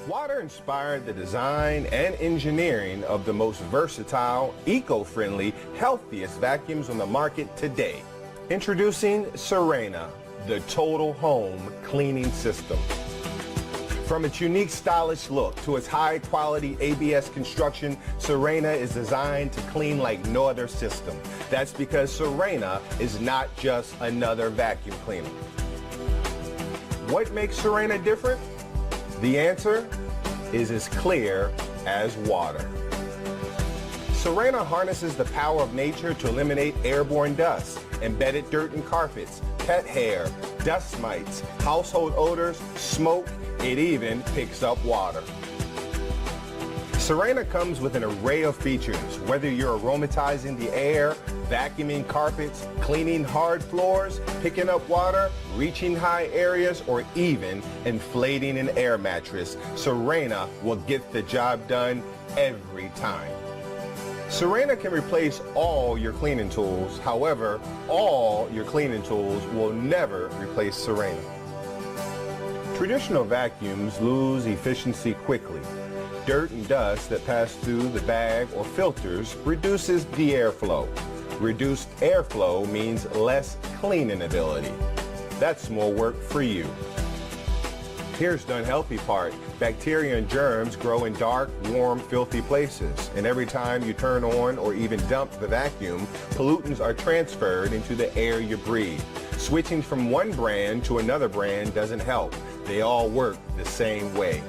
Water inspired the design and engineering of the most versatile, eco-friendly, healthiest vacuums on the market today. Introducing Sirena, the total home cleaning system. From its unique stylish look to its high-quality ABS construction, Sirena is designed to clean like no other system. That's because Sirena is not just another vacuum cleaner. What makes Sirena different? The answer is as clear as water. Sirena harnesses the power of nature to eliminate airborne dust, embedded dirt and carpets, pet hair, dust mites, household odors, smoke. It even picks up water. Sirena comes with an array of features, whether you're aromatizing the air, vacuuming carpets, cleaning hard floors, picking up water, reaching high areas, or even inflating an air mattress. Sirena will get the job done every time. Sirena can replace all your cleaning tools. However, all your cleaning tools will never replace Sirena. Traditional vacuums lose efficiency quickly. Dirt and dust that pass through the bag or filters reduces the airflow. Reduced airflow means less cleaning ability. That's more work for you. Here's the unhealthy part. Bacteria and germs grow in dark, warm, filthy places. And every time you turn on or even dump the vacuum, pollutants are transferred into the air you breathe. Switching from one brand to another brand doesn't help. They all work the same way.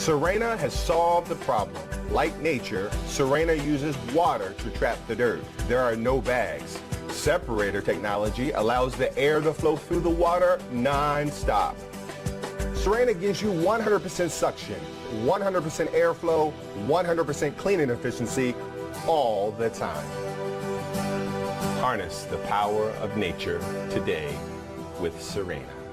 Sirena has solved the problem. Like nature, Sirena uses water to trap the dirt. There are no bags. Separator technology allows the air to flow through the water non-stop. Sirena gives you 100% suction, 100% airflow, 100% cleaning efficiency all the time. Harness the power of nature today with Sirena.